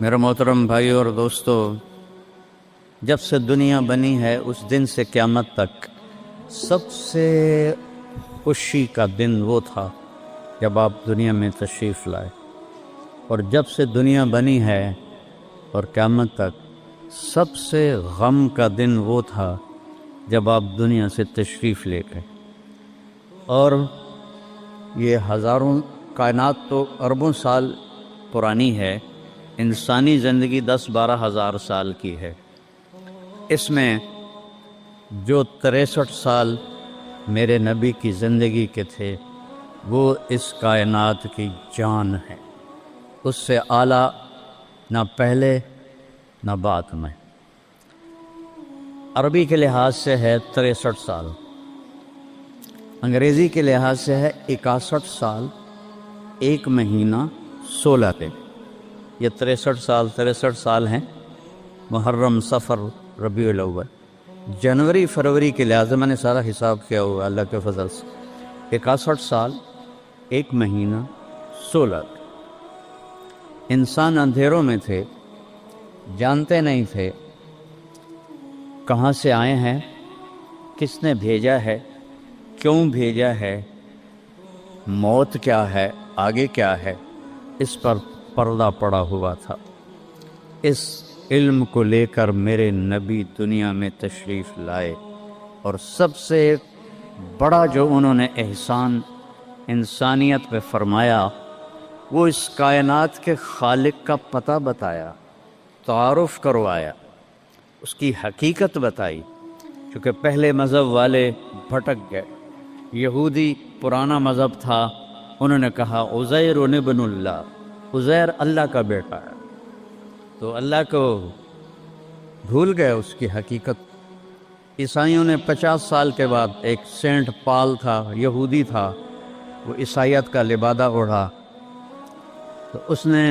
میرے محترم بھائی اور دوستو، جب سے دنیا بنی ہے اس دن سے قیامت تک سب سے خوشی کا دن وہ تھا جب آپ دنیا میں تشریف لائے، اور جب سے دنیا بنی ہے اور قیامت تک سب سے غم کا دن وہ تھا جب آپ دنیا سے تشریف لے گئے۔ اور یہ ہزاروں کائنات تو اربوں سال پرانی ہے، انسانی زندگی 10-12 ہزار سال کی ہے۔ اس میں جو 63 سال میرے نبی کی زندگی کے تھے وہ اس کائنات کی جان ہے، اس سے اعلیٰ نہ پہلے نہ بعد میں۔ عربی کے لحاظ سے ہے 63 سال، انگریزی کے لحاظ سے ہے 61 سال 1 مہینہ 16 دن۔ یہ 63 سال ہیں، محرم، صفر، ربیع الاول۔ جنوری فروری کے لحاظ سے میں نے سارا حساب کیا ہوا اللہ کے فضل سے، 61 سال 1 مہینہ 16 دن۔ انسان اندھیروں میں تھے، جانتے نہیں تھے کہاں سے آئے ہیں، کس نے بھیجا ہے، کیوں بھیجا ہے، موت کیا ہے، آگے کیا ہے، اس پر پردہ پڑا ہوا تھا۔ اس علم کو لے کر میرے نبی دنیا میں تشریف لائے، اور سب سے بڑا جو انہوں نے احسان انسانیت پہ فرمایا وہ اس کائنات کے خالق کا پتہ بتایا، تعارف کروایا، اس کی حقیقت بتائی۔ کیونکہ پہلے مذہب والے بھٹک گئے، یہودی پرانا مذہب تھا، انہوں نے کہا عزیر ابن اللہ، عزیر اللہ کا بیٹا ہے، تو اللہ کو بھول گئے اس کی حقیقت۔ عیسائیوں نے 50 سال کے بعد، ایک سینٹ پال تھا، یہودی تھا، وہ عیسائیت کا لبادہ اوڑھا، تو اس نے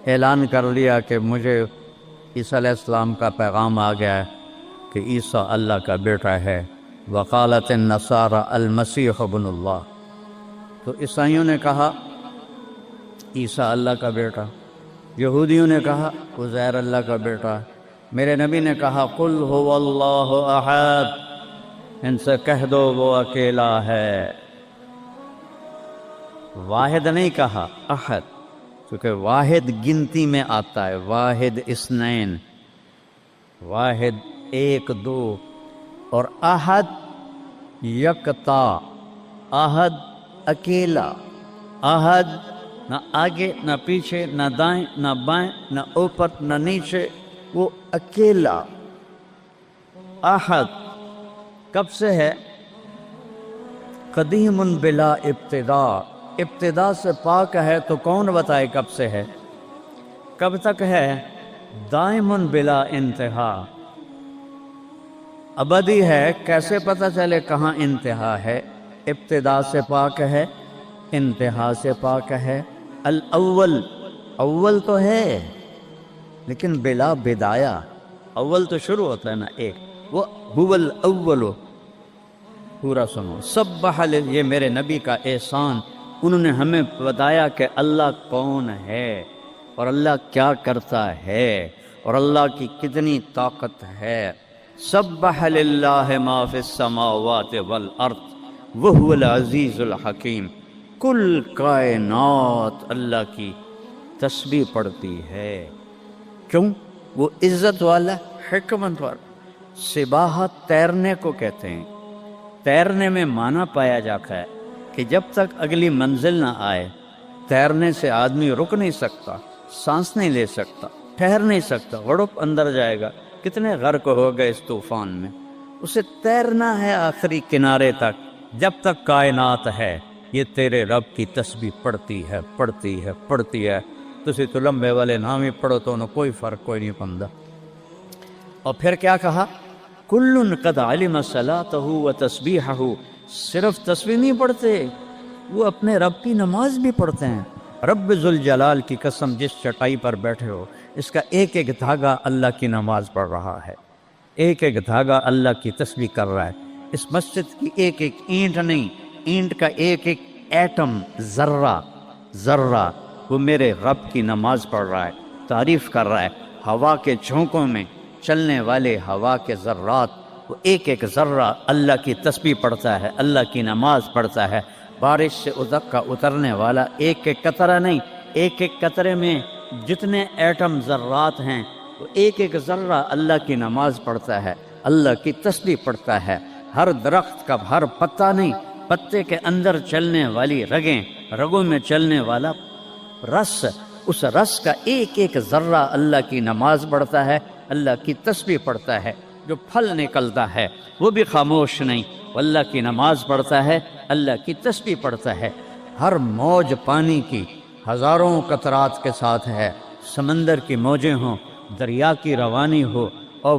اعلان کر لیا کہ مجھے عیسیٰ علیہ السلام کا پیغام آ گیا ہے کہ عیسیٰ اللہ کا بیٹا ہے۔ وقالت النصارى المسیح ابن اللہ، تو عیسائیوں نے کہا عیسیٰ اللہ کا بیٹا، یہودیوں نے کہا عزیر اللہ کا بیٹا۔ میرے نبی نے کہا قل هو اللہ احد، ان سے کہہ دو وہ اکیلا ہے۔ واحد نہیں کہا، احد، کیونکہ واحد گنتی میں آتا ہے، واحد اثنین، واحد 1 2، اور احد یکتا، احد اکیلا، احد نہ آگے نہ پیچھے، نہ دائیں نہ بائیں، نہ اوپر نہ نیچے، وہ اکیلا احد۔ کب سے ہے؟ قدیم بلا ابتدا، ابتدا سے پاک ہے، تو کون بتائے کب سے ہے، کب تک ہے؟ دائم بلا انتہا، ابدی ہے، کیسے پتہ چلے کہاں انتہا ہے؟ ابتدا سے پاک ہے، انتہا سے پاک ہے۔ الاول، اول تو ہے لیکن بلا بدایہ، اول تو شروع ہوتا ہے نا ایک، وہ هو الاول۔ پورا سنو، سبح، یہ میرے نبی کا احسان، انہوں نے ہمیں بتایا کہ اللہ کون ہے، اور اللہ کیا کرتا ہے، اور اللہ کی کتنی طاقت ہے۔ سبح للہ ما فی السماوات والارض وہو العزیز الحکیم، کل کائنات اللہ کی تسبیح پڑھتی ہے۔ کیوں؟ وہ عزت والا، حکمت والا۔ سباحت تیرنے کو کہتے ہیں، تیرنے میں معنی پایا جاتا ہے کہ جب تک اگلی منزل نہ آئے، تیرنے سے آدمی رک نہیں سکتا، سانس نہیں لے سکتا، ٹھہر نہیں سکتا، غڑپ اندر جائے گا۔ کتنے غرق ہو گئے اس طوفان میں۔ اسے تیرنا ہے آخری کنارے تک، جب تک کائنات ہے یہ تیرے رب کی تسبیح پڑھتی ہے، پڑھتی ہے، پڑھتی ہے۔ تسی تو لمبے والے نام ہی پڑھو تو انہوں کوئی فرق کوئی نہیں پندہ۔ اور پھر کیا کہا؟ کل قد علم صلاتہ و تسبیحہ، صرف تسبیح نہیں پڑھتے، وہ اپنے رب کی نماز بھی پڑھتے ہیں۔ رب ذوالجلال کی قسم، جس چٹائی پر بیٹھے ہو، اس کا ایک ایک دھاگا اللہ کی نماز پڑھ رہا ہے، ایک ایک دھاگا اللہ کی تسبیح کر رہا ہے۔ اس مسجد کی ایک ایک اینٹ نہیں، اینٹ کا ایک ایک ایٹم، ذرہ ذرہ وہ میرے رب کی نماز پڑھ رہا ہے، تعریف کر رہا ہے۔ ہوا کے جھونکوں میں چلنے والے ہوا کے ذرات، وہ ایک ایک ذرہ اللہ کی تسبیح پڑھتا ہے، اللہ کی نماز پڑھتا ہے۔ بارش سے ادک کا اترنے والا ایک ایک قطرہ نہیں، ایک ایک قطرے میں جتنے ایٹم ذرات ہیں، وہ ایک ایک ذرہ اللہ کی نماز پڑھتا ہے، اللہ کی تسبیح پڑھتا ہے۔ ہر درخت کا ہر پتا نہیں، پتے کے اندر چلنے والی رگیں، رگوں میں چلنے والا رس، اس رس کا ایک ایک ذرہ اللہ کی نماز پڑھتا ہے، اللہ کی تسبیح پڑھتا ہے۔ جو پھل نکلتا ہے وہ بھی خاموش نہیں، وہ اللہ کی نماز پڑھتا ہے، اللہ کی تسبیح پڑھتا ہے۔ ہر موج پانی کی ہزاروں قطرات کے ساتھ ہے، سمندر کی موجیں ہوں، دریا کی روانی ہو، اور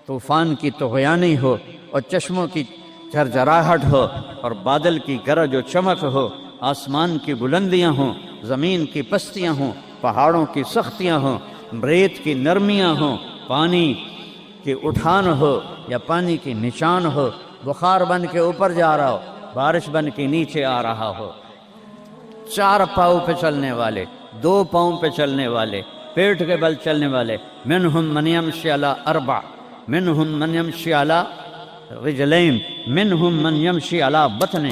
طوفان کی طغیانی ہو، اور چشموں کی جھرجھراہٹ ہو، اور بادل کی گرج و چمک ہو، آسمان کی بلندیاں ہوں، زمین کی پستیاں ہوں، پہاڑوں کی سختیاں ہوں، ریت کی نرمیاں ہوں، پانی کی اٹھان ہو یا پانی کی نشان ہو، بخار بن کے اوپر جا رہا ہو، بارش بن کے نیچے آ رہا ہو، چار پاؤں پہ چلنے والے، دو پاؤں پہ چلنے والے، پیٹ کے بل چلنے والے، منہم من یمشی علی اربع، منہم من یمشی علی رجلین، منہم من یمشی علی بطن،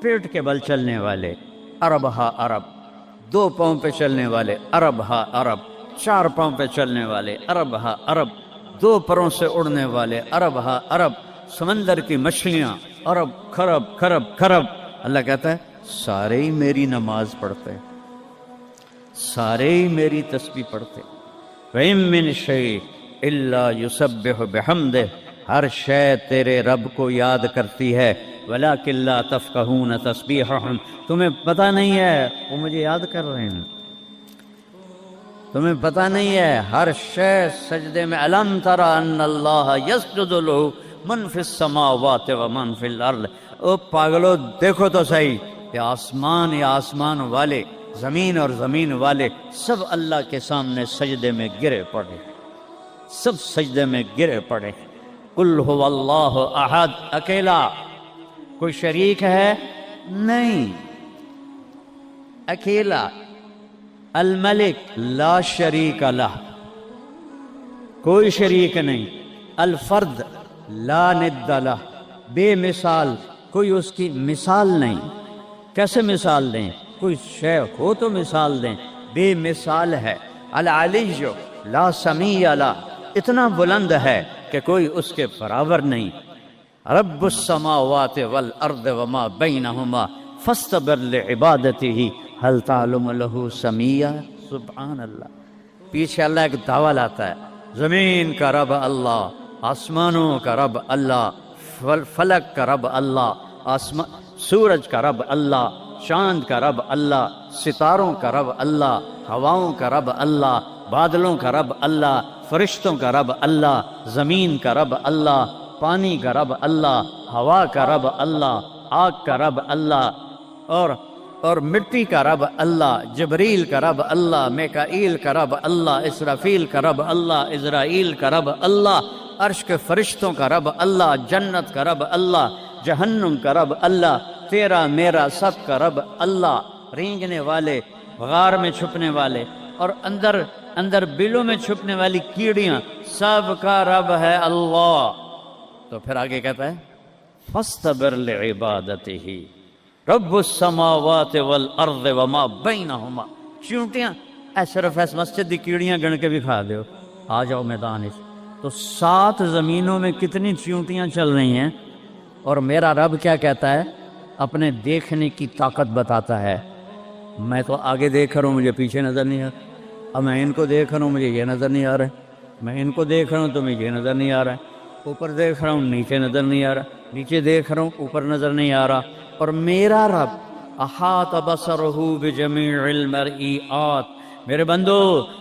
پیٹ کے بل چلنے والے، عرب ہا عرب، دو پاؤں پہ چلنے والے، عرب ہا عرب، چار پاؤں پہ چلنے والے، عرب ہا عرب، دو پروں سے اڑنے والے، عرب ہا عرب، سمندر کی مچھلیاں، عرب کھرب کھرب کھرب۔ اللہ کہتا ہے سارے ہی میری نماز پڑھتے، سارے ہی میری تسبیح پڑھتے۔ وَإِن مِّن شَيْءٍ إِلَّا يُسَبِّحُ بِحَمْدِهِ، ہر شے تیرے رب کو یاد کرتی ہے، وَلَٰكِن لَّا تَفْقَهُونَ تَسْبِيحَهُمْ، تمہیں پتہ نہیں ہے وہ مجھے یاد کر رہے ہیں، تمہیں پتہ نہیں ہے ہر شے سجدے میں۔ أَلَمْ تَرَ أَنَّ اللَّهَ يَسْجُدُ لَهُ مَن فِي السَّمَاوَاتِ وَمَن فِي الْأَرْضِ، او پاگلو دیکھو تو صحیح کہ آسمان یا آسمان والے، زمین اور زمین والے سب اللہ کے سامنے سجدے میں گرے پڑے، سب سجدے میں گرے پڑے۔ قُلْ هُوَ اللَّهُ أَحَدٌ، اکیلا، کوئی شریک ہے نہیں، اکیلا، الملک لا شریک لہ، کوئی شریک نہیں، الفرد لا ند لہ، بے مثال، کوئی اس کی مثال نہیں۔ کیسے مثال دیں؟ کوئی شے ہو تو مثال دیں، بے مثال ہے۔ العلی لا سمیع لہ، اتنا بلند ہے کہ کوئی اس کے برابر نہیں۔ رب السماوات والارض وما بینہما فاستبر لعبادتہ هل تعلم له سمیع، سبحان اللہ۔ پیچھے اللہ ایک دعویٰ لاتا ہے، زمین کا رب اللہ، آسمانوں کا رب اللہ، فلک کا رب اللہ، سورج کا رب اللہ، چاند کا رب اللہ، ستاروں کا رب اللہ، ہواؤں کا رب اللہ، بادلوں کا رب اللہ، فرشتوں کا رب اللہ، زمین کا رب اللہ، پانی کا رب اللہ، ہوا کا رب اللہ، آگ کا رب اللہ، اور مٹی کا رب اللہ، جبریل کا رب اللہ، میکائیل کا رب اللہ، اسرافیل کا رب اللہ، اسرائیل کا رب اللہ، عرش کے فرشتوں کا رب اللہ، جنت کا رب اللہ، جہنم کا رب اللہ، تیرا میرا سب کا رب اللہ، رینگنے والے، غار میں چھپنے والے، اور اندر بلوں میں چھپنے والی کیڑیاں، سب کا رب ہے اللہ۔ تو پھر آگے کہتا ہے فاستبر لعبادتہ رب السماوات والارض وما بینہما، چیونٹیاں صرف ایس مسجد دی کیڑیاں گن کے بھی کھا دیو، آ جاؤ میدان اس۔ تو 7 زمینوں میں کتنی چیونٹیاں چل رہی ہیں، اور میرا رب کیا کہتا ہے؟ اپنے دیکھنے کی طاقت بتاتا ہے۔ میں تو آگے دیکھ رہا ہوں، مجھے پیچھے نظر نہیں آ رہا، اب میں ان کو دیکھ رہا ہوں، مجھے یہ نظر نہیں آ رہا ہے، میں ان کو دیکھ رہا ہوں تو مجھے یہ نظر نہیں آ رہا ہے، اوپر دیکھ رہا ہوں نیچے نظر نہیں آ رہا، نیچے دیکھ رہا ہوں اوپر نظر نہیں آ رہا۔ اور میرا رب احاط بصرہ بجمیع المرئیات، میرے بندو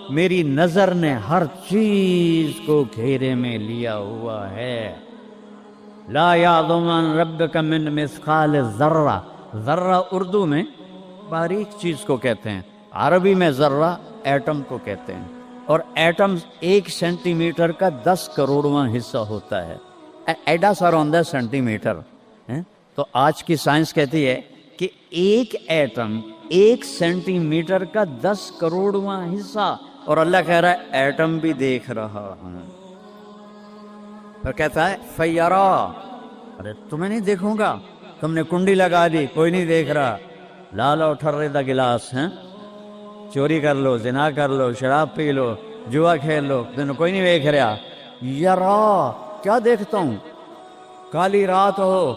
میری نظر نے ہر چیز کو گھیرے میں لیا ہوا ہے۔ لا یعظم عن ربک من مثقال ذرہ، ذرہ اردو میں باریک چیز کو کہتے ہیں، عربی میں ذرہ ایٹم کو کہتے ہیں، اور ایٹم 1 سینٹی میٹر کا 10 کروڑواں حصہ ہوتا ہے، ایڈا سارا ہوتا ہے سینٹی میٹر۔ تو آج کی سائنس کہتی ہے کہ ایک ایٹم 1 سینٹی میٹر کا 10 کروڑواں حصہ، اور اللہ کہہ رہا ہے ایٹم بھی دیکھ رہا ہوں۔ پھر کہتا ہے فیرا، ارے تمہیں نہیں دیکھوں گا، تم نے کنڈی لگا دی، کوئی نہیں دیکھ رہا، لا لو ٹھرے دا گلاس، ہیں چوری کر لو، زنا کر لو، شراب پی لو، جوا کھیل لو، تمہیں کوئی نہیں دیکھ رہا۔ یرا، کیا دیکھتا ہوں؟ کالی رات ہو،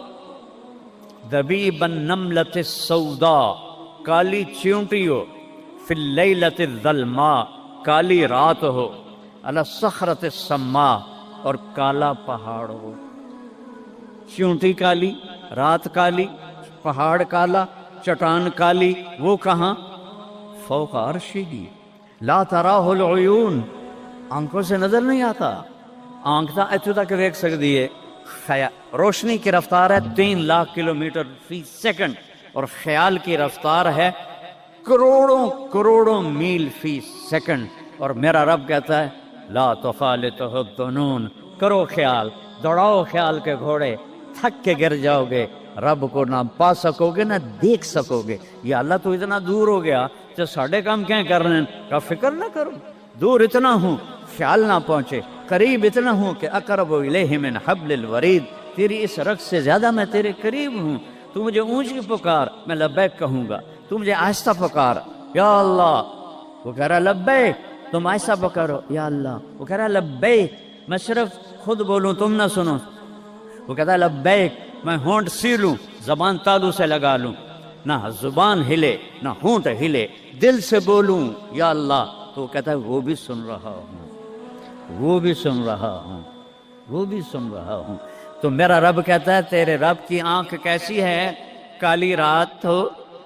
دبیب النملۃ السوداء، کالی چیونٹی ہو، فی اللیلۃ الظلماء، کالی رات ہو، علی الصخرۃ السماء، اور کالا پہاڑ ہو۔ چیونٹی کالی، رات کالی، پہاڑ کالا، چٹان کالی، وہ کہاں؟ فوق عرشہ لا تراہ العیون، آنکھوں سے نظر نہیں آتا، آنکھ تو اتو تک دیکھ سکتی ہے، روشنی کی رفتار ہے 3 لاکھ کلومیٹر فی سیکنڈ، اور خیال کی رفتار ہے کروڑوں کروڑوں میل فی سیکنڈ۔ اور میرا رب کہتا ہے لا تخالطہ الظنون، کرو خیال، دوڑاؤ خیال کے گھوڑے، تھک کے گر جاؤ گے، رب کو نہ پا سکو گے نہ دیکھ سکو گے۔ یا اللہ تو اتنا دور ہو گیا کہ ساڑھے کام کیا کر رہے ہیں، کا فکر نہ کرو، دور اتنا ہوں خیال نہ پہنچے، قریب اتنا ہوں کہ اقرب الیہ من حبل الورید، تیری اس رگ سے زیادہ میں تیرے قریب ہوں۔ تو مجھے اونچی پکار، میں لبیک کہوں گا، تو مجھے آہستہ پکار، یا اللہ، وہ کہہ رہا لبیک، تم آہستہ پکارو، یا اللہ، وہ کہہ رہا لبیک، میں صرف خود بولوں تم نہ سنو، وہ کہتا ہے لبیک، میں ہونٹ سیلوں، زبان تالو سے لگا لوں، نہ زبان ہلے نہ ہونٹ ہلے، دل سے بولوں یا اللہ، تو وہ کہتا ہے وہ بھی سن رہا ہوں، وہ بھی سن رہا ہوں، وہ بھی سن رہا ہوں۔ تو میرا رب کہتا ہے تیرے رب کی آنکھ کیسی ہے؟ کالی رات ہو،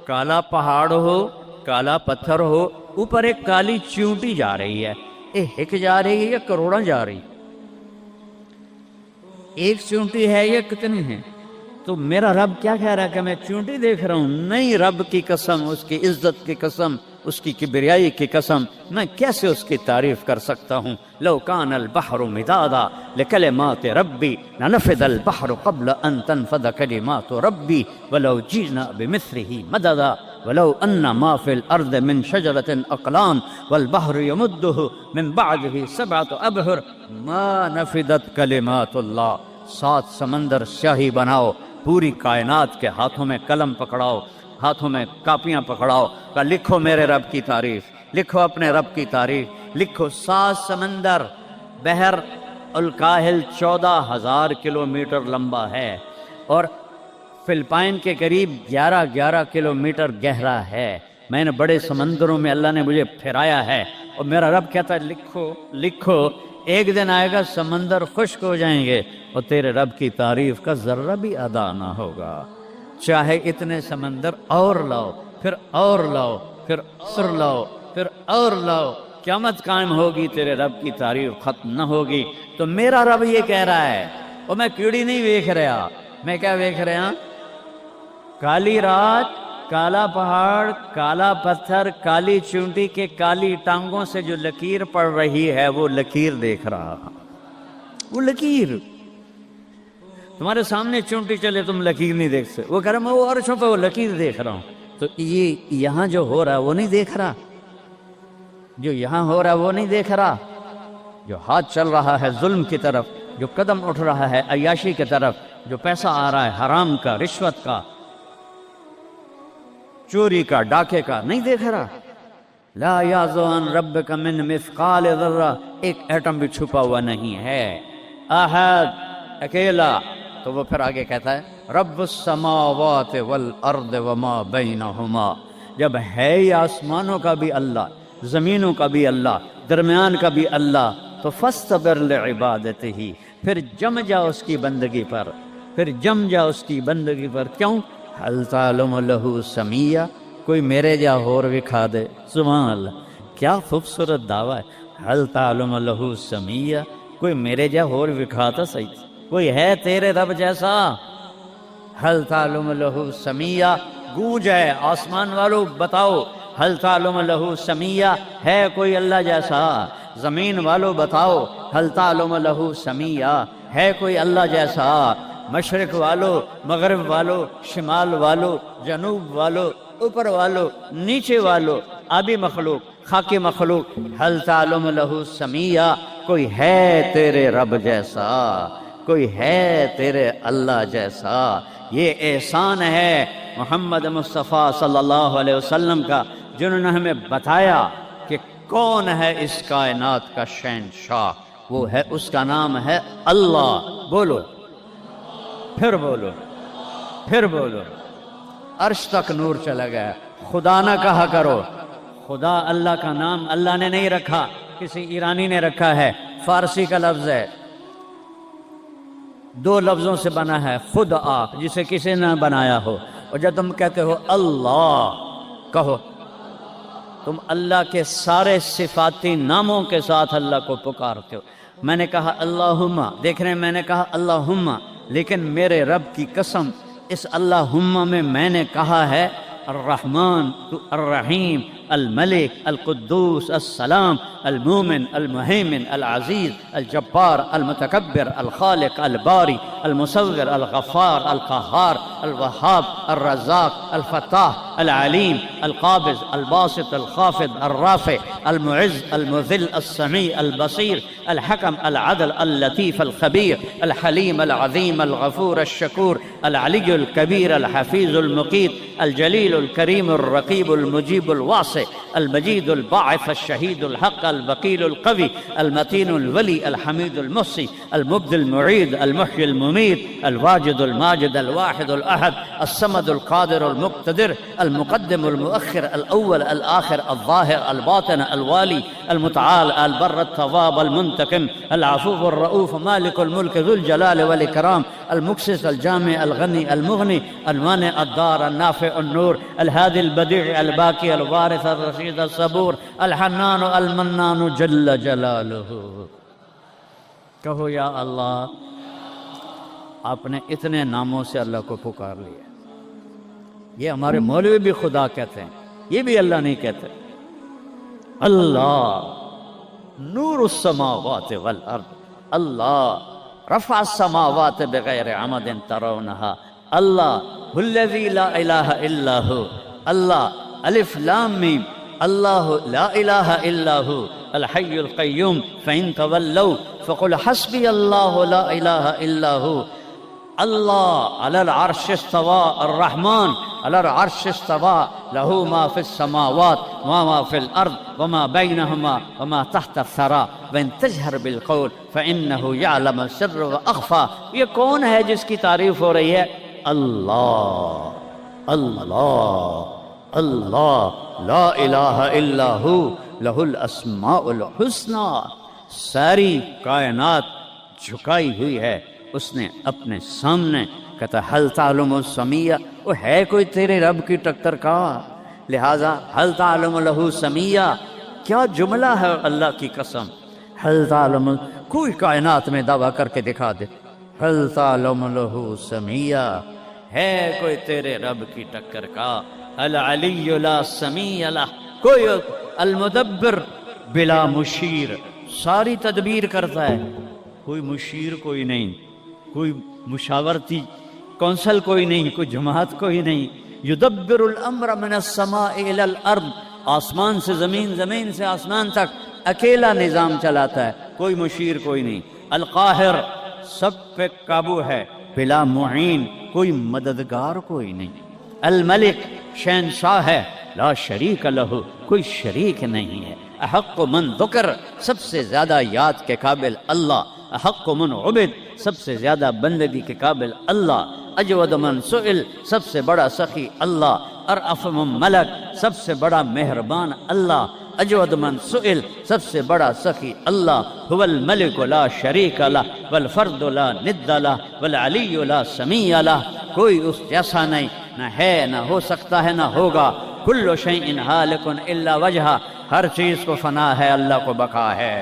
کالا پہاڑ ہو، کالا پتھر ہو، اوپر ایک کالی چیونٹی جا رہی ہے، ایک جا رہی ہے یا کروڑاں جا رہی؟ ایک چیونٹی ہے یا کتنی ہیں؟ تو میرا رب کیا کہہ رہا ہے کہ میں چیونٹی دیکھ رہا ہوں؟ نہیں، رب کی قسم، اس کی عزت کی قسم، اس کی کبریائی کی قسم، میں کیسے اس کی تعریف کر سکتا ہوں؟ لو کان البحر مدادا لکلمات ربی لنفد البحر قبل ان تنفد کلمات ربی ولو جئنا بمثله مددا ولو ان ما فی الارض من شجرۃ اقلام والبحر یمده من بعده 7 ابحر ما نفدت کلمات اللہ۔ 7 سمندر سیاہی بناؤ، پوری کائنات کے ہاتھوں میں قلم پکڑاؤ، ہاتھوں میں کاپیاں پکڑاؤ، کہ لکھو میرے رب کی تعریف، لکھو اپنے رب کی تعریف، لکھو۔ 7 سمندر، بحر الکاہل 14,000 کلومیٹر لمبا ہے، اور فلپائن کے قریب 11 کلومیٹر گہرا ہے۔ میں نے بڑے سمندروں میں اللہ نے مجھے پھرایا ہے، اور میرا رب کہتا ہے لکھو لکھو، ایک دن آئے گا سمندر خشک ہو جائیں گے اور تیرے رب کی تعریف کا ذرہ بھی ادا نہ ہوگا، چاہے اتنے سمندر اور لاؤ، پھر اور لاؤ، پھر اور لاؤ، پھر اور لاؤ، قیامت قائم ہوگی، تیرے رب کی تعریف ختم نہ ہوگی۔ تو میرا رب یہ کہہ رہا ہے، اور میں کیڑی نہیں دیکھ رہا، میں کیا دیکھ رہا؟ کالی رات، کالا پہاڑ، کالا پتھر، کالی چونٹی کے کالی ٹانگوں سے جو لکیر پڑ رہی ہے، وہ لکیر دیکھ رہا، وہ لکیر۔ تمہارے سامنے چونٹی چلے تم لکیر نہیں دیکھ سکتے، وہ کہہ رہا میں وہ عرشوں پہ وہ لکیر دیکھ رہا ہوں۔ تو یہ یہاں جو ہو رہا ہے وہ نہیں دیکھ رہا، جو یہاں ہو رہا ہے وہ نہیں دیکھ رہا، جو ہاتھ چل رہا ہے ظلم کی طرف، جو قدم اٹھ رہا ہے عیاشی کی طرف، جو پیسہ آ رہا ہے حرام کا، رشوت کا، چوری کا، ڈاکے کا، نہیں دیکھ رہا۔ لا یعزو عن ربک من مثقال ذرہ، ایک ایٹم بھی چھپا ہوا نہیں ہے، احد، اکیلا۔ تو وہ پھر آگے کہتا ہے رب السماوات والارض وما بینہما، جب ہے یہ آسمانوں کا بھی اللہ، زمینوں کا بھی اللہ، درمیان کا بھی اللہ، تو فاصطبر لعبادتہ، پھر جم جا اس کی بندگی پر، پھر جم جا اس کی بندگی پر۔ کیوں؟ حل تعلم لہ سمیہ، کوئی میرے جا ہور وکھا دے، سبحان اللہ، کیا خوبصورت دعویٰ ہے، حل تعلم لہ سمیہ، کوئی میرے جا ہور وکھا تا صحیح، کوئی ہے تیرے رب جیسا؟ حل تعلم لہ سمیہ، گونج ہے آسمان والو بتاؤ، حل تعلم لہ سمیہ، ہے کوئی اللہ جیسا؟ زمین والو بتاؤ، حل تعلم لہ سمیہ، ہے کوئی اللہ جیسا؟ مشرق والو، مغرب والو، شمال والو، جنوب والو، اوپر والو، نیچے والو، آبی مخلوق، خاکی مخلوق، حل تعلم لہ سمیہ، کوئی ہے تیرے رب جیسا، کوئی ہے تیرے اللہ جیسا؟ یہ احسان ہے محمد مصطفیٰ صلی اللہ علیہ وسلم کا، جنہوں نے ہمیں بتایا کہ کون ہے اس کائنات کا شہنشاہ۔ وہ ہے، اس کا نام ہے اللہ۔ بولو، پھر بولو، پھر بولو۔ عرش تک نور چلا گیا۔ خدا نہ کہا کرو، خدا اللہ کا نام اللہ نے نہیں رکھا، کسی ایرانی نے رکھا ہے، فارسی کا لفظ ہے، 2 لفظوں سے بنا ہے، خود آ، جسے کسی نے بنایا ہو۔ اور جب تم کہتے ہو اللہ، کہو تم اللہ کے سارے صفاتی ناموں کے ساتھ اللہ کو پکارتے ہو۔ میں نے کہا اللہم، دیکھ رہے ہیں، میں نے کہا اللہم، لیکن میرے رب کی قسم اس اللہم میں نے کہا ہے الرحمن، الرحیم، الملک، القدوس، السلام، المومن، المہیمن، العزیز، الجبار، المتکبر، الخالق، الباری، المصور، الغفار، القہار، الوہاب، الرزاق، الفتاح، العلیم، القابض، الباسط، الخافض، الرافع، المعز، المذل، السمیع، البصیر، الحکم، العدل، اللطیف، الخبیر، الحلیم، العظیم، الغفور، الشکور، العلی الکبیر، الحفیظ، المقیت، الجلیل، الکریم، الرقیب، المجیب، الواسع، المجید، الباعث، الشہید، الحق، الوکیل، القوی، المتین، الولی، الحمید، المحصی، المبدی، المعید، المحیی، الممیت، الواجد، الماجد، الواحد، الاحد، الصمد، القادر، المقتدر، المقدم، المؤخر، الاول، الاخر، الظاہر، الباطن، الوالی، المتعال، البر، التواب، المنتقم، العفو، الرؤوف، مالک الملک، ذو الجلال والاکرام، المقسط، الجامع، الغنی، المغنی، المانع، الدار، النافع، النور، الهادي، البديع، الباقي، الوارث، الرشيد، الصبور، الحنان، المنان، جل جلالہ۔ کہو یا اللہ۔ آپ نے اتنے ناموں سے اللہ کو پکار لیا۔ یہ ہمارے مولوی بھی خدا کہتے ہیں، یہ بھی اللہ نہیں کہتے۔ اللہ نور السماوات والارض، اللہ رفع السماوات بغیر عمد ترونها، اللہ الذی لا الہ الا ہو، اللہ الف لام میم، اللہ لا الہ الا ہو الحی القیوم، فإن تولوا فقل حسبی اللہ لا الہ الا ہو، اللہ علی العرش استوى، الرحمن علی العرش استوى، له ما في السماوات وما في الأرض وما بينهما وما تحت الثرى، وإن تجهر بالقول فإنه يعلم السر وأخفى۔ یہ کون ہے جس کی تعریف ہو رہی ہے؟ اللہ، اللہ، اللہ، لا الہ الا ہو، لہ الاسماء الحسنی۔ ساری کائنات جھکائی ہوئی ہے اس نے اپنے سامنے۔ کہتا حل تعلم السمیہ، وہ ہے کوئی تیرے رب کی ٹکر کا؟ لہذا حل تعلم لہ سمیہ، کیا جملہ ہے اللہ کی قسم۔ حل تعلم، کوئی کائنات میں دعویٰ کر کے دکھا دے حل تعلم لہ سمیہ، ہے کوئی تیرے رب کی ٹکر کا؟ العلی لا سمیع لہ، کوئی المدبر بلا مشیر، ساری تدبیر کرتا ہے، کوئی مشیر کوئی نہیں، کوئی مشاورتی کونسل کوئی نہیں، کوئی جماعت کوئی نہیں۔ یدبر الامر من السماء الى الارض، آسمان سے زمین، زمین سے آسمان تک اکیلا نظام چلاتا ہے، کوئی مشیر کوئی نہیں۔ القاہر، سب پہ قابو ہے، بلا معین، کوئی مددگار کوئی نہیں۔ الملک، شہنشاہ ہے، لا شریک لہ، کوئی شریک نہیں ہے۔ احق من ذکر، سب سے زیادہ یاد کے قابل اللہ۔ احق من عبد، سب سے زیادہ بندگی کے قابل اللہ۔ اجود من سئل، سب سے بڑا سخی اللہ۔ ارأف من ملک، سب سے بڑا مہربان اللہ۔ اجود من سئل، سب سے بڑا سخی اللہ۔ هو الملک لا شریک لہ، والفرد لا ند لہ، والعلی لا سمیع لہ، کوئی اس جیسا نہیں، نہ ہے، نہ ہو سکتا ہے، نہ ہوگا۔ کل شیء ہالک الا وجہہ، ہر چیز کو فنا ہے، اللہ کو بقا ہے۔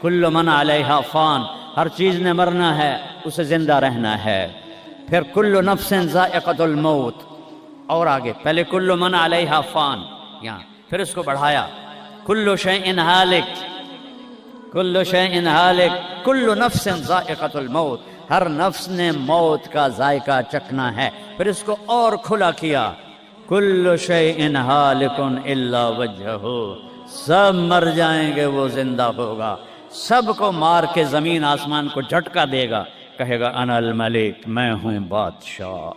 کل من علیہا فان، ہر چیز نے مرنا ہے، اسے زندہ رہنا ہے۔ پھر کل نفس ذائقۃ الموت، اور آگے پہلے کل من علیہا فان، یہاں پھر اس کو بڑھایا، کل شیء ہالک، کل شیء ہالک، کل نفس ذائقۃ الموت، ہر نفس نے موت کا ذائقہ چکھنا ہے. پھر اس کو اور کھلا کیا، کل شیء ہالک الا وجہہ، سب مر جائیں گے وہ زندہ ہوگا. سب کو مار کے زمین آسمان کو جھٹکا دے گا، کہے گا انا الملک، میں ہوں بادشاہ.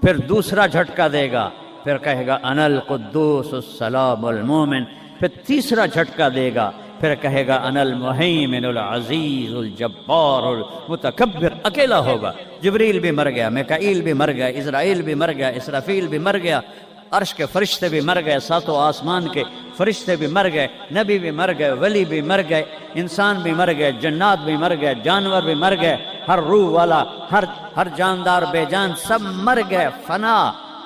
پھر دوسرا جھٹکا دے گا، پھر کہے گا انا القدوس السلام المومن. پھر تیسرا جھٹکا دے گا، پھر کہے گا انا المہیمن العزیز الجبار المتکبر. اکیلا ہوگا. جبریل بھی مر گیا، میکائیل بھی مر گیا، اسرائیل بھی مر گیا، اسرافیل بھی مر گیا، عرش کے فرشتے بھی مر گئے، ساتوں آسمان کے فرشتے بھی مر گئے، نبی بھی مر گئے، ولی بھی مر گئے، انسان بھی مر گئے، جنات بھی مر گئے، جانور بھی مر گئے، ہر روح والا، ہر جاندار بے جان سب مر گئے، فنا.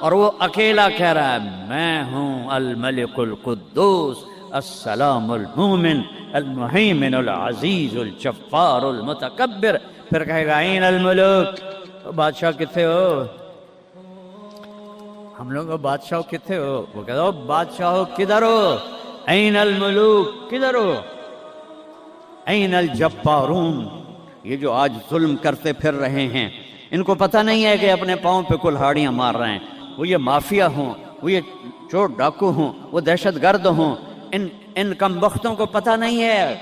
اور وہ اکیلا کہہ رہا ہے میں ہوں الملک القدوس السلام المومن المہیمن العزیز الجبار المتکبر. پھر کہے گا این الملوک، بادشاہ کتنے ہو؟ ہم لوگ بادشاہ کتنے ہو؟ وہ کہتا ہو بادشاہ کدھر ہو؟ این الملوک، کدھر ہو؟ این الجبارون، یہ جو آج ظلم کرتے پھر رہے ہیں، ان کو پتہ نہیں ہے کہ اپنے پاؤں پہ کلہاڑیاں مار رہے ہیں. وہ یہ مافیا ہوں، وہ یہ چور ڈاکو ہوں، وہ دہشت گرد ہوں، ان کم بختوں کو پتہ نہیں ہے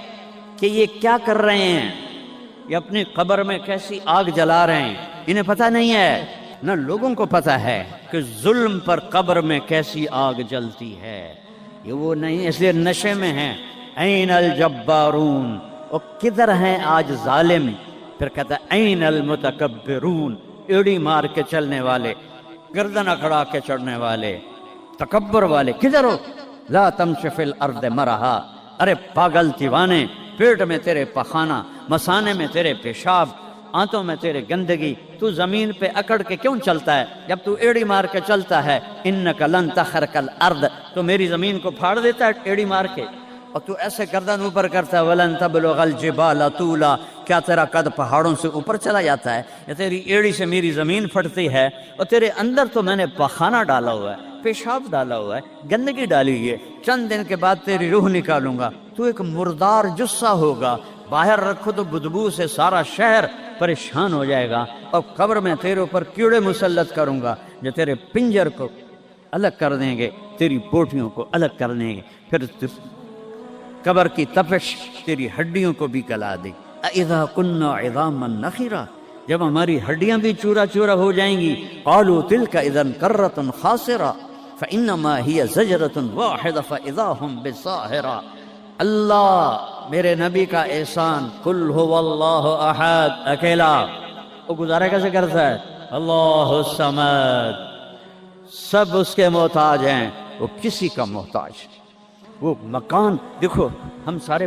کہ یہ کیا کر رہے ہیں، یہ اپنی قبر میں کیسی آگ جلا رہے ہیں. انہیں پتہ نہیں ہے. نہ لوگوں کو پتہ ہے کہ ظلم پر قبر میں کیسی آگ جلتی ہے. یہ وہ نہیں، اس لیے نشے میں ہیں. این الجبارون، وہ کدھر ہیں آج ظالم؟ پھر کہتا ہے این المتکبرون، ایڑی مار کے چلنے والے، گردن اکھڑا کے چڑھنے والے، تکبر والے کدھر ہو؟ لا تمشی فی الارض مرحا، ارے پاگل دیوانے، پیٹ میں تیرے پخانہ، مسانے میں تیرے پیشاب، آنتوں میں تیرے گندگی، تو زمین پہ اکڑ کے کیوں چلتا ہے جب تو ایڑی مار کے چلتا ہے؟ انک لن تخرق الارض، تو میری زمین کو پھاڑ دیتا ہے ایڑی مار کے، اور تو ایسے گردن اوپر کرتا ہے. ولن تبلغ الجبال طولا، کیا تیرا قد پہاڑوں سے اوپر چلا جاتا ہے؟ یا تیری ایڑی سے میری زمین پھٹتی ہے؟ اور تیرے اندر تو میں نے پخانہ ڈالا ہوا ہے، پیشاب ڈالا ہوا ہے، گندگی ڈالی ہوئی ہے. چند دن کے بعد تیری روح نکالوں گا، تو ایک مردار جثہ ہوگا. باہر رکھو تو بدبو سے سارا شہر پریشان ہو جائے گا. اور قبر میں تیرے اوپر کیڑے مسلط کروں گا جو تیرے پنجر کو الگ کر دیں گے، تیری بوٹیوں کو الگ کر دیں گے. پھر قبر کی تپش تیری ہڈیوں کو بھی گلا دے. اذا كنا عظاما نخرا، جب ہماری ہڈیاں بھی چورا چورا ہو جائیں گی. قالوا تلك اذا كرة خاسرة فانما هي زجرة واحدة فاذا هم بالساهرة. اللہ میرے نبی کا احسان، قل هو اللہ احد، اکیلا. وہ گزارا کیسے کرتا ہے؟ اللہ الصمد، سب اس کے محتاج ہیں، وہ کسی کا محتاج. وہ مکان دیکھو، ہم سارے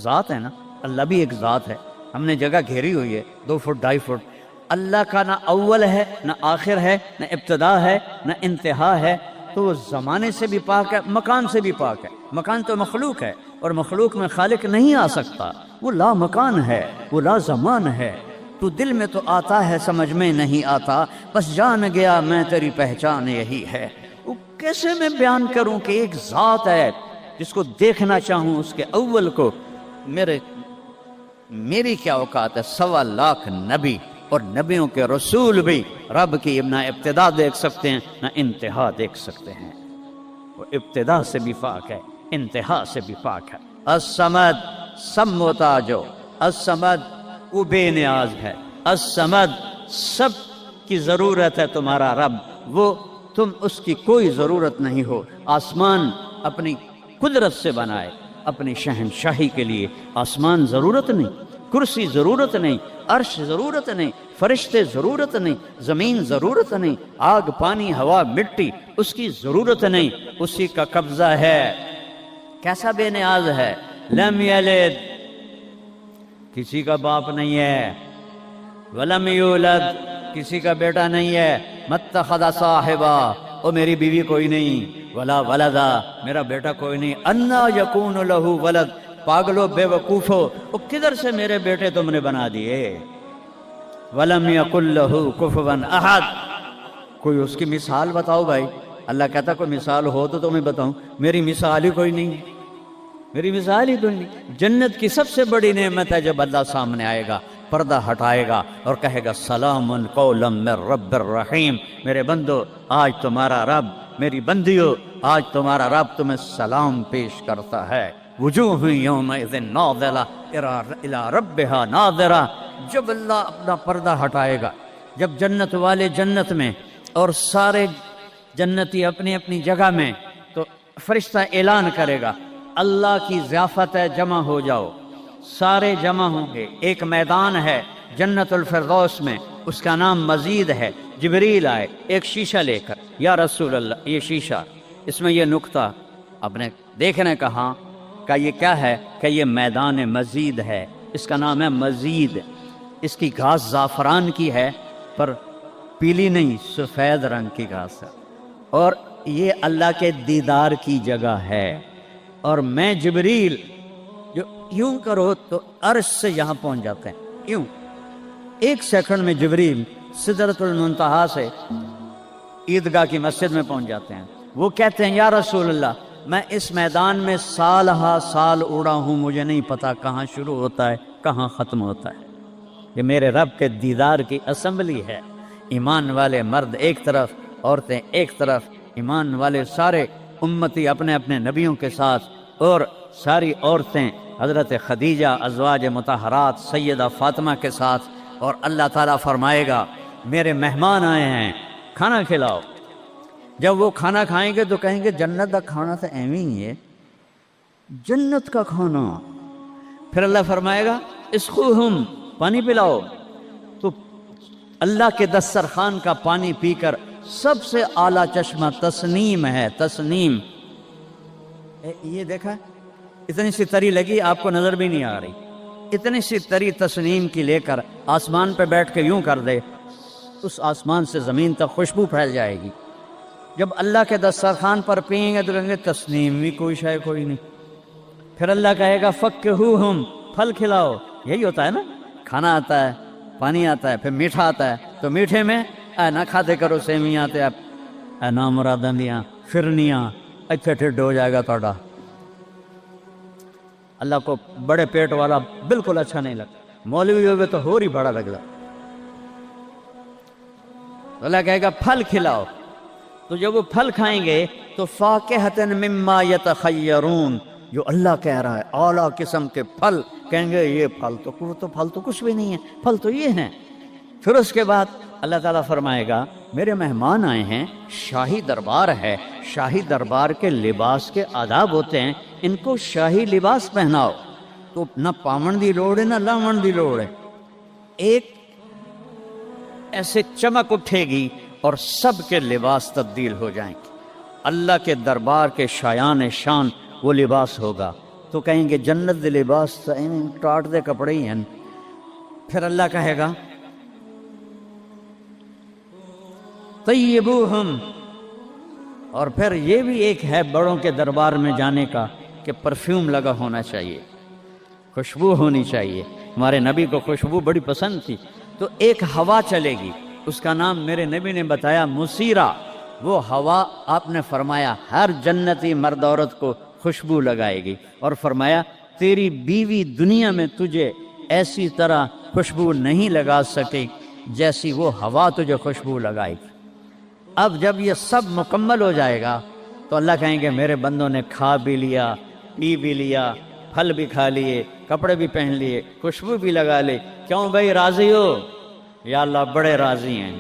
ذات ہیں نا، اللہ بھی ایک ذات ہے. ہم نے جگہ گھیری ہوئی ہے 2 فٹ 2.5 فٹ. اللہ کا نہ اول ہے نہ آخر ہے، نہ ابتدا ہے نہ انتہا ہے. تو وہ زمانے سے بھی پاک ہے، مکان سے بھی پاک ہے. مکان تو مخلوق ہے، اور مخلوق میں خالق نہیں آ سکتا. وہ لا مکان ہے، وہ لا زمان ہے. تو دل میں تو آتا ہے، سمجھ میں نہیں آتا، بس جان گیا میں تیری پہچان یہی ہے. وہ کیسے میں بیان کروں کہ ایک ذات ہے جس کو دیکھنا چاہوں اس کے اول کو. میری کیا اوقات ہے؟ 1.25 لاکھ نبی اور نبیوں کے رسول بھی رب کی نہ ابتدا دیکھ سکتے ہیں نہ انتہا دیکھ سکتے ہیں. وہ ابتدا سے بھی پاک ہے، انتہا سے بھی پاک ہے. الصمد، سب محتاج ہو. الصمد، وہ بے نیاز ہے. الصمد، سب کی ضرورت ہے تمہارا رب، وہ تم اس کی کوئی ضرورت نہیں ہو. آسمان اپنی قدرت سے بنائے، اپنی شہنشاہی کے لیے. آسمان ضرورت نہیں، کرسی ضرورت نہیں، عرش ضرورت نہیں، فرشتے ضرورت نہیں، زمین ضرورت نہیں، آگ پانی ہوا مٹی اس کی ضرورت نہیں. اسی کا قبضہ ہے. کیسا بے نیاز ہے؟ لم یلد، کسی کا باپ نہیں ہے. ولم یولد، کسی کا بیٹا نہیں ہے. متخذ صاحبہ، او میری بیوی کوئی نہیں. ولا ولدا، میرا بیٹا کوئی نہیں. انا یکون لہ ولد، پاگلو بے وقوفو، او کدھر سے میرے بیٹے تم نے بنا دیے. ولم یکن لہ کفوا احد، کوئی اس کی مثال بتاؤ بھائی. اللہ کہتا کوئی مثال ہو تو تمہیں بتاؤں، میری مثال ہی کوئی نہیں، میری مثال ہی کوئی نہیں. جنت کی سب سے بڑی نعمت ہے جب اللہ سامنے آئے گا. پردہ ہٹائے گا اور کہے گا سلام قولا من رب الرحیم، میرے بندو آج تمہارا رب، میری بندیو آج تمہارا رب تمہیں سلام پیش کرتا ہے۔ وجوہ یومئذ ناظرہ الی ربہا ناظرہ، جب اللہ اپنا پردہ ہٹائے گا، جب جنت والے جنت میں اور سارے جنتی اپنی اپنی جگہ میں، تو فرشتہ اعلان کرے گا اللہ کی ضیافت ہے، جمع ہو جاؤ۔ سارے جمع ہوں گے، ایک میدان ہے جنت الفردوس میں، اس کا نام مزید ہے۔ جبریل آئے ایک شیشہ لے کر، یا رسول اللہ یہ شیشہ، اس میں یہ نقطہ آپ نے دیکھنے کہا کہ یہ کیا ہے؟ کہ یہ میدان مزید ہے، اس کا نام ہے مزید۔ اس کی گھاس زعفران کی ہے پر پیلی نہیں، سفید رنگ کی گھاس ہے، اور یہ اللہ کے دیدار کی جگہ ہے۔ اور میں جبریل جو یوں کرو تو عرش سے یہاں پہنچ جاتے ہیں، یوں ایک سیکنڈ میں جبریل سدرۃ المنتہا سے عیدگاہ کی مسجد میں پہنچ جاتے ہیں۔ وہ کہتے ہیں یا رسول اللہ میں اس میدان میں سال ہا سال اڑا ہوں، مجھے نہیں پتا کہاں شروع ہوتا ہے کہاں ختم ہوتا ہے۔ یہ میرے رب کے دیدار کی اسمبلی ہے۔ ایمان والے مرد ایک طرف، عورتیں ایک طرف، ایمان والے سارے امتی اپنے اپنے نبیوں کے ساتھ، اور ساری عورتیں حضرت خدیجہ ازواج مطہرات سیدہ فاطمہ کے ساتھ، اور اللہ تعالیٰ فرمائے گا میرے مہمان آئے ہیں کھانا کھلاؤ۔ جب وہ کھانا کھائیں گے تو کہیں گے جنت کا کھانا تو ایویں ہی ہے، جنت کا کھانا۔ پھر اللہ فرمائے گا اسقوہم، پانی پلاؤ۔ تو اللہ کے دسترخوان کا پانی پی کر سب سے اعلیٰ چشمہ تسنیم ہے، تسنیم۔ یہ دیکھا اتنی سی تری لگی، آپ کو نظر بھی نہیں آ رہی، اتنی سی تری تسنیم کی لے کر آسمان پہ بیٹھ کے یوں کر دے، اس آسمان سے زمین تک خوشبو پھیل جائے گی۔ جب اللہ کے دسترخوان پر پئیں گے تو کہیں گے تسنیم بھی کوئی شے کوئی نہیں۔ پھر اللہ کہے گا فکہوہم، پھل کھلاؤ۔ یہی ہوتا ہے نا، کھانا آتا ہے، پانی آتا ہے، پھر میٹھا آتا ہے، تو میٹھے میں اے نہ کھاتے کرو سیویاں تے اے نامراداں دیاں فرنیاں، اتنے ٹھڈ ہو جائے گا تھوڑا۔ اللہ کو بڑے پیٹ والا بالکل اچھا نہیں لگتا، مولوی ہوگے تو ہور ہی بڑا لگتا۔ تو اللہ کہے گا پھل کھلاؤ۔ تو جب وہ پھل کھائیں گے تو فاکہۃ مما یتخیرون، جو اللہ کہہ رہا ہے اعلیٰ قسم کے پھل، کہیں گے یہ پھل تو کچھ بھی نہیں ہے، پھل تو یہ ہیں۔ پھر اس کے بعد اللہ تعالیٰ فرمائے گا میرے مہمان آئے ہیں، شاہی دربار ہے، شاہی دربار کے لباس کے آداب ہوتے ہیں، ان کو شاہی لباس پہناؤ۔ تو نہ پاون دی لوڑ ہے نہ لاون دی لوڑ ہے، ایک ایسے چمک اٹھے گی اور سب کے لباس تبدیل ہو جائیں گے۔ اللہ کے دربار کے شایان شان وہ لباس ہوگا، تو کہیں گے جنت دے لباس ٹاٹ دے کپڑے ہی ہیں۔ پھر اللہ کہے گا طیبوہم، اور پھر یہ بھی ایک ہے بڑوں کے دربار میں جانے کا کہ پرفیوم لگا ہونا چاہیے، خوشبو ہونی چاہیے۔ ہمارے نبی کو خوشبو بڑی پسند تھی، تو ایک ہوا چلے گی، اس کا نام میرے نبی نے بتایا مسیرہ۔ وہ ہوا آپ نے فرمایا ہر جنتی مرد عورت کو خوشبو لگائے گی، اور فرمایا تیری بیوی دنیا میں تجھے ایسی طرح خوشبو نہیں لگا سکے جیسی وہ ہوا تجھے خوشبو لگائے گی۔ اب جب یہ سب مکمل ہو جائے گا تو اللہ کہیں گے میرے بندوں نے کھا بھی لیا، پی بھی لیا، پھل بھی کھا لیے، کپڑے بھی پہن لیے، خوشبو بھی لگا لے، کیوں بھائی راضی ہو؟ یا اللہ بڑے راضی ہیں،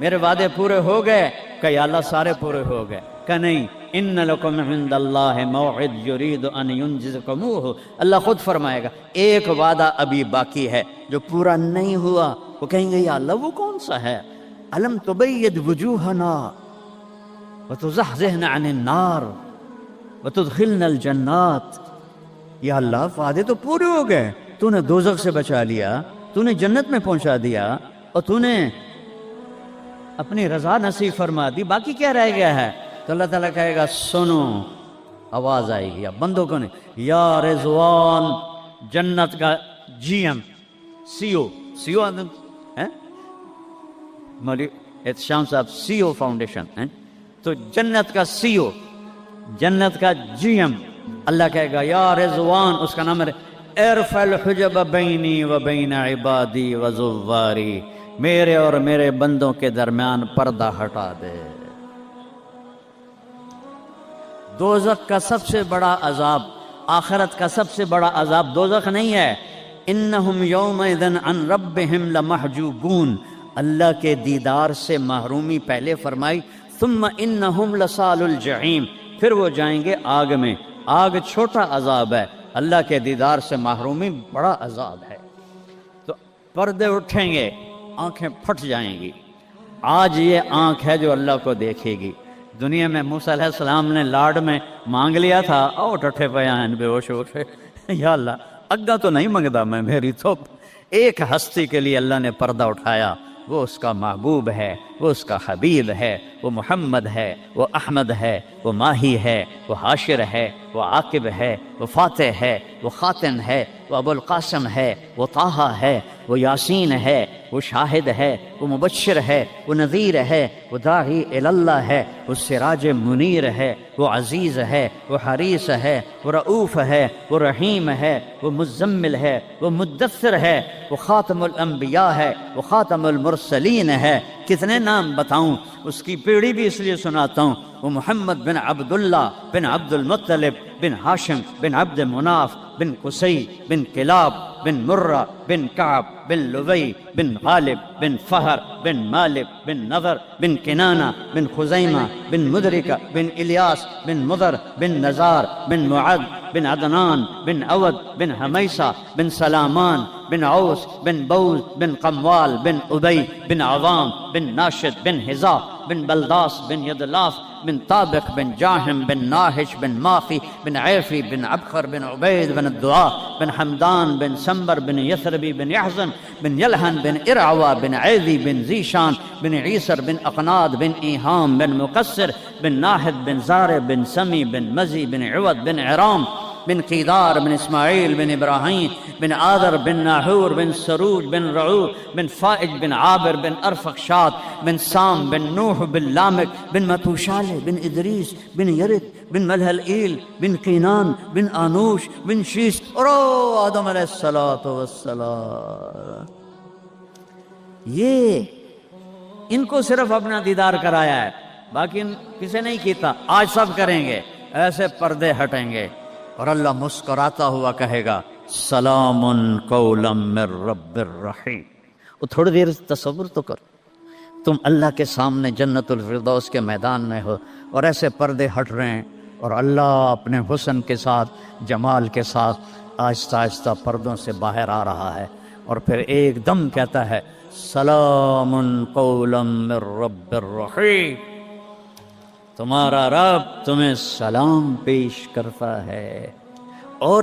میرے وعدے پورے ہو گئے؟ کہ یا اللہ سارے پورے ہو گئے؟ کہ نہیں، ان لکم عند اللہ موعد یرید ان ینجزکموہ، اللہ خود فرمائے گا ایک وعدہ ابھی باقی ہے جو پورا نہیں ہوا۔ وہ کہیں گے یا اللہ وہ کون سا ہے؟ الم تبید وجوہنا وتزحزحنا عن النار وتدخلنا الجنات، یا اللہ وعدے تو پورے ہو گئے، تو نے دوزخ سے بچا لیا، تو نے جنت میں پہنچا دیا، اور تو نے اپنی رضا نصیب فرما دی، باقی کیا رہ گیا ہے؟ تو اللہ تعالیٰ کہے گا سنو، آواز آئے گی، اب بندوں کو نہیں، یا رضوان، جنت کا جی ایم سی او مولوی احتشام صاحب سی او فاؤنڈیشن، تو جنت کا سی او، جنت کا جی ایم، اللہ کہے گا یا رضوان، اس کا نام ہے ارفع الحجب بینی و بین عبادی و زواری، میرے اور میرے بندوں کے درمیان پردہ ہٹا دے۔ دوزخ کا سب سے بڑا عذاب، آخرت کا سب سے بڑا عذاب دوزخ نہیں ہے۔ انہم یومئذ عن ربہم لمحجوبون، اللہ کے دیدار سے محرومی پہلے فرمائی، ثم انہم لصال الجحیم، پھر وہ جائیں گے آگ میں۔ آگ چھوٹا عذاب ہے، اللہ کے دیدار سے محرومی بڑا عذاب ہے۔ تو پردے اٹھیں گے، آنکھیں پھٹ جائیں گی۔ آج یہ آنکھ ہے جو اللہ کو دیکھے گی۔ دنیا میں موسیٰ علیہ السلام نے لاڈ میں مانگ لیا تھا، او ٹھٹھے پیان بے ہوش ہو گئے، یا اللہ اگا تو نہیں منگدا میں، میری تو ایک ہستی کے لیے اللہ نے پردہ اٹھایا، وہ اس کا محبوب ہے، وہ اس کا حبیب ہے، وہ محمد ہے، وہ احمد ہے، وہ ماہی ہے، وہ حاشر ہے، وہ عاقب ہے، وہ فاتح ہے، وہ خاتم ہے، وہ ابو القاسم ہے، وہ طٰہٰ ہے، وہ یاسین ہے، وہ شاہد ہے، وہ مبشر ہے، وہ نذیر ہے، وہ داعی اللہ ہے، وہ سراج منیر ہے، وہ عزیز ہے، وہ حریص ہے، وہ رؤوف ہے، وہ رحیم ہے، وہ مزمل ہے، وہ مدثر ہے، وہ خاتم الانبیاء ہے، وہ خاتم المرسلین ہے۔ کتنے نام بتاؤں، اس کی پیڑھی بھی اس لیے سناتا ہوں۔ وہ محمد بن عبداللہ بن عبد المطلب بن ہاشم بن عبد مناف بن قصی بن کلاب بن مرہ بن کعب بن لبی بن غالب بن فہر بن مالک بن نضر بن کنانہ بن خزیمہ بن مدرکہ بن الیاس بن مضر بن نزار بن معد بن عدنان بن عود بن حمیسہ بن سلامان بن عوس بن بوز بن قموال بن ابی بن عوام بن ناشد بن حذا بن بلداس بن یدلاف بن طابق بن جاہم بن ناہش بن ماخی بن عیفی بن عبخر بن عبید بن الدعاء بن حمدان بن سمبر بن یثربی بن یحزن بن یلحن بن ارعوا بن عیذی بن ذیشان بن عیسر بن اقناد بن ایہام بن مقصر بن ناحد بن زار بن سمی بن مزی بن عود بن عرام بن قیدار بن اسماعیل بن ابراہیم بن آذر بن ناحور بن سروج بن رعو بن فائج بن عابر بن ارفخشاد بن سام بن نوح بن لامک بن متوشالہ بن ادریس بن یرد بن ملہلئیل بن قینان بن آنوش بن شیس اور آدم علیہ السلام۔ یہ ان کو صرف اپنا دیدار کرایا ہے، باقی کسے نہیں کیتا۔ آج سب کریں گے، ایسے پردے ہٹیں گے اور اللہ مسکراتا ہوا کہے گا سلام قولا من رب الرحیم۔ وہ تھوڑی دیر تصور تو کرو، تم اللہ کے سامنے جنت الفردوس کے میدان میں ہو اور ایسے پردے ہٹ رہے ہیں اور اللہ اپنے حسن کے ساتھ، جمال کے ساتھ آہستہ آہستہ پردوں سے باہر آ رہا ہے، اور پھر ایک دم کہتا ہے سلام قولا من رب الرحیم، تمہارا رب تمہیں سلام پیش کرتا ہے۔ اور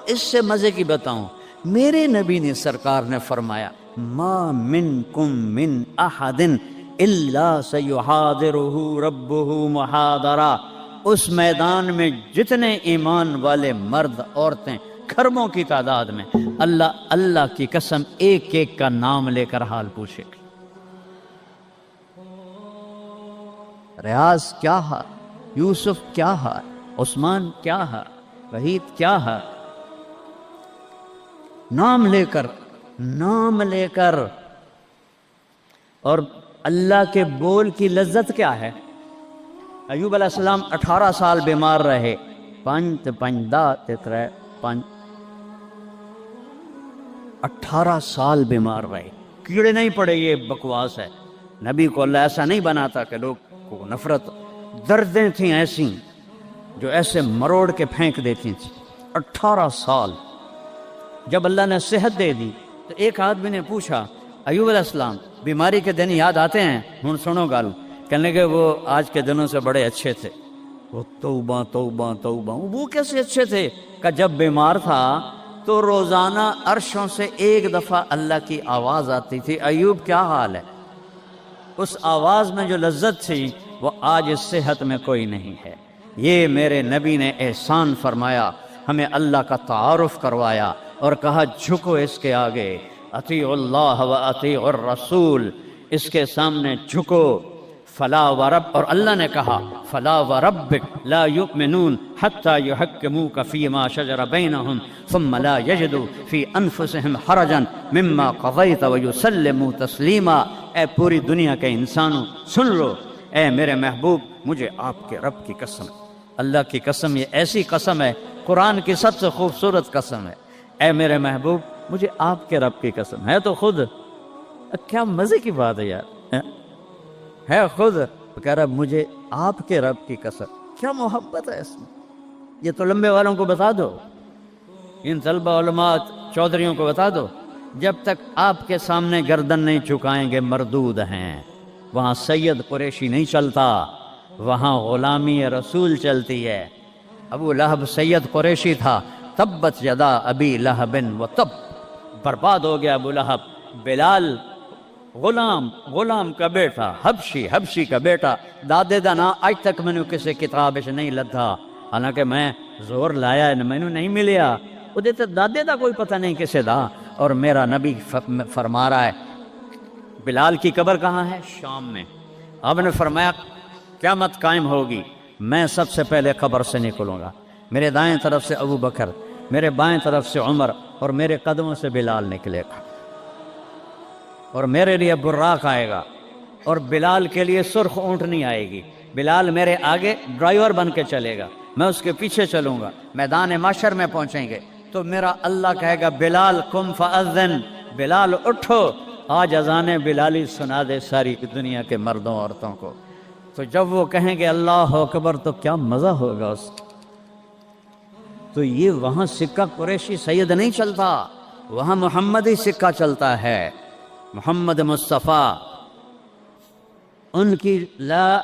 اس سے مزے کی بتاؤں، میرے نبی نے سرکار نے فرمایا ما منکم من احد الا سیحاضرہ ربہ محاضرہ، اس میدان میں جتنے ایمان والے مرد عورتیں کھربوں کی تعداد میں، اللہ کی قسم ایک ایک کا نام لے کر حال پوچھے گا۔ ریاض کیا ہے، یوسف کیا ہے، عثمان کیا ہے، وحید کیا ہے، نام لے کر۔ اور اللہ کے بول کی لذت کیا ہے؟ ایوب علیہ السلام 18 سال بیمار رہے، 18 سال بیمار رہے، کیڑے نہیں پڑے، یہ بکواس ہے۔ نبی کو اللہ ایسا نہیں بناتا کہ لوگ کو نفرت، دردیں تھیں ایسی جو ایسے مروڑ کے پھینک دیتی تھیں۔ 18 سال جب اللہ نے صحت دے دی تو ایک آدمی نے پوچھا ایوب علیہ السلام بیماری کے دن یاد آتے ہیں؟ ہن سنو گل، کہنے لگے وہ آج کے دنوں سے بڑے اچھے تھے۔ وہ توبہ توبہ توبہ، وہ کیسے اچھے تھے؟ کہ جب بیمار تھا تو روزانہ عرشوں سے ایک دفعہ اللہ کی آواز آتی تھی ایوب کیا حال ہے؟ اس آواز میں جو لذت تھی وہ آج اس صحت میں کوئی نہیں ہے۔ یہ میرے نبی نے احسان فرمایا، ہمیں اللہ کا تعارف کروایا اور کہا جھکو اس کے آگے، اطیعوا اللہ و اطیعوا الرسول، اس کے سامنے جھکو۔ فلا ورب، اور اللہ نے کہا فلا وربک لا یؤمنون حتی یحکموک فیما شجر بینہم ثم لا یجدوا فی انفسہم حرجا مما قضیت ویسلموا تسلیما۔ اے پوری دنیا کے انسانوں سن لو، اے میرے محبوب مجھے آپ کے رب کی قسم، اللہ کی قسم، یہ ایسی قسم ہے، قرآن کی سب سے خوبصورت قسم ہے، اے میرے محبوب مجھے آپ کے رب کی قسم ہے، تو خود کیا مزے کی بات ہے یار، ہے خود کہہ رہا مجھے آپ کے رب کی قسم، کیا محبت ہے اس میں۔ یہ تو لمبے والوں کو بتا دو، ان طلبہ علماء چودھریوں کو بتا دو، جب تک آپ کے سامنے گردن نہیں جھکائیں گے مردود ہیں۔ وہاں سید قریشی نہیں چلتا، وہاں غلامی رسول چلتی ہے۔ ابو لہب سید قریشی تھا، تبت یدا ابی لہب و تب، برباد ہو گیا ابو لہب۔ بلال غلام کا بیٹا، حبشی کا بیٹا، دادے دا نا آج تک میں نے کسی کتاب نہیں لدھا، حالانکہ میں زور لایا ہے میں نے نہیں ملیا، وہ دیتے دادے دا کوئی پتہ نہیں کسے دا۔ اور میرا نبی فرما رہا ہے بلال کی قبر کہاں ہے؟ شام میں۔ آپ نے فرمایا قیامت قائم ہوگی، میں سب سے پہلے قبر سے نکلوں گا، میرے دائیں طرف سے ابو بکر، میرے بائیں طرف سے عمر، اور میرے قدموں سے بلال نکلے گا، اور میرے لیے براق آئے گا، اور بلال کے لیے سرخ اونٹنی آئے گی۔ بلال میرے آگے ڈرائیور بن کے چلے گا، میں اس کے پیچھے چلوں گا، میدان محشر میں پہنچیں گے تو میرا اللہ کہے گا بلال قم فاذن، بلال اٹھو آج اذان بلالی سنا دے ساری دنیا کے مردوں عورتوں کو۔ تو جب وہ کہیں گے اللہ اکبر تو کیا مزہ ہوگا اس کا۔ تو یہ وہاں سکہ قریشی سید نہیں چلتا، وہاں محمدی سکہ چلتا ہے، محمد مصطفیٰ۔ ان کی لا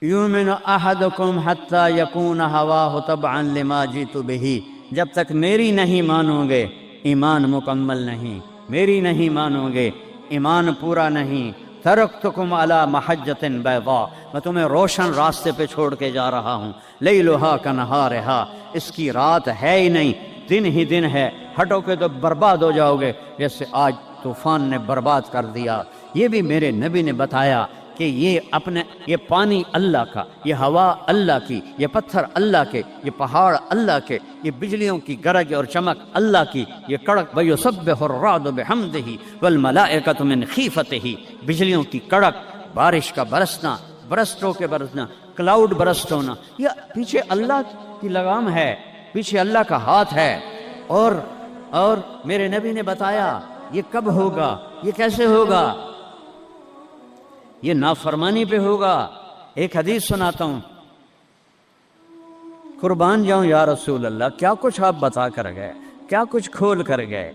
یؤمن احدکم حتی یکون ہواہ تبعا لما جئت بہ، جب تک میری نہیں مانو گے ایمان مکمل نہیں، میری نہیں مانو گے ایمان پورا نہیں۔ ترکتکم علی محجۃ بیضاء، میں تمہیں روشن راستے پہ چھوڑ کے جا رہا ہوں، لیلھا کنہارھا، اس کی رات ہے ہی نہیں، دن ہی دن ہے، ہٹو کے تو برباد ہو جاؤ گے جیسے آج طوفان نے برباد کر دیا۔ یہ بھی میرے نبی نے بتایا کہ یہ پانی اللہ کا، یہ ہوا اللہ کی، یہ پتھر اللہ کے، یہ پہاڑ اللہ کے، یہ بجلیوں کی گرج اور چمک اللہ کی، یہ کڑک وَيُسَبِّحُ الرَّعْدُ بِحَمْدِهِ وَالْمَلَائِكَةُ مِنْ خِيفَتِهِ، بجلیوں کی کڑک، بارش کا برسنا، برسٹوں کے برسنا، کلاؤڈ برسٹ ہونا، یہ پیچھے اللہ کی لگام ہے، پیچھے اللہ کا ہاتھ ہے۔ اور میرے نبی نے بتایا یہ کب ہوگا، یہ کیسے ہوگا، یہ نافرمانی پہ ہوگا۔ ایک حدیث سناتا ہوں، قربان جاؤں یا رسول اللہ، کیا کچھ آپ بتا کر گئے، کیا کچھ کھول کر گئے۔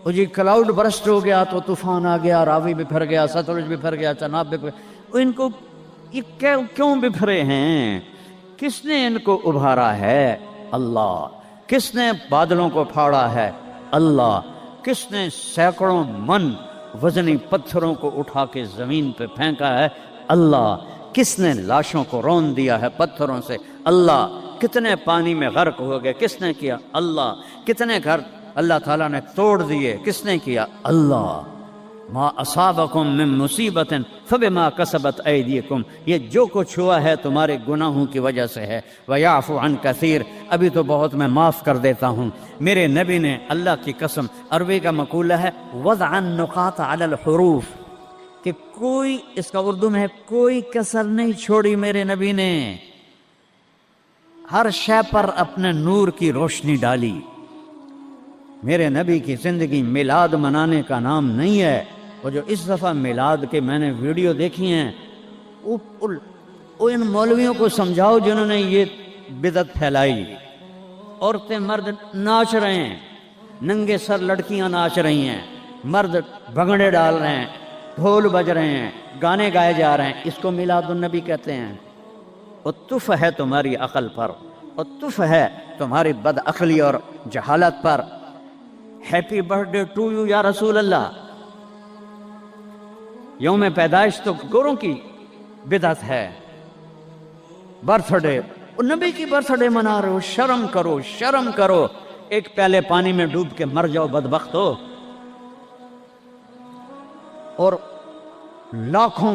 وہ جی کلاؤڈ برسٹ ہو گیا تو طوفان آ گیا، راوی بپھر گیا، ستلج بپھر گیا، چناب بپھر گیا، ان کو یہ کیوں بپھرے ہیں؟ کس نے ان کو ابھارا ہے؟ اللہ۔ کس نے بادلوں کو پھاڑا ہے؟ اللہ۔ کس نے سینکڑوں من وزنی پتھروں کو اٹھا کے زمین پہ پھینکا ہے؟ اللہ۔ کس نے لاشوں کو رون دیا ہے پتھروں سے؟ اللہ۔ کتنے پانی میں غرق ہو گئے؟ کس نے کیا؟ اللہ۔ کتنے گھر اللہ تعالیٰ نے توڑ دیے؟ کس نے کیا؟ اللہ۔ ما اصابکم من مصیبت فبما کسبت ایدیکم، یہ جو کچھ ہوا ہے تمہارے گناہوں کی وجہ سے ہے۔ ویعفو عن کثیر، ابھی تو بہت میں معاف کر دیتا ہوں۔ میرے نبی نے اللہ کی قسم، عربی کا مقولہ ہے وضع النقاط علی الحروف، کہ کوئی، اس کا اردو میں ہے کوئی کسر نہیں چھوڑی میرے نبی نے، ہر شے پر اپنے نور کی روشنی ڈالی۔ میرے نبی کی زندگی میلاد منانے کا نام نہیں ہے۔ وہ جو اس دفعہ میلاد کے میں نے ویڈیو دیکھی ہیں، ان مولویوں کو سمجھاؤ جنہوں نے یہ بدعت پھیلائی۔ عورتیں مرد ناچ رہے ہیں، ننگے سر لڑکیاں ناچ رہی ہیں، مرد بھنگڑے ڈال رہے ہیں، ڈھول بج رہے ہیں، گانے گائے جا رہے ہیں، اس کو میلاد النبی کہتے ہیں۔ اور تف ہے تمہاری عقل پر، اور تف ہے تمہاری بد عقلی اور جہالت پر۔ ہیپی برتھ ڈے ٹو یو یا رسول اللہ، یوم پیدائش تو گوروں کی بدعت ہے۔ برتھ ڈے، نبی کی برتھ ڈے منا رہے ہو، شرم کرو، شرم کرو۔ ایک پیالے پانی میں ڈوب کے مر جاؤ بدبخت ہو، اور لاکھوں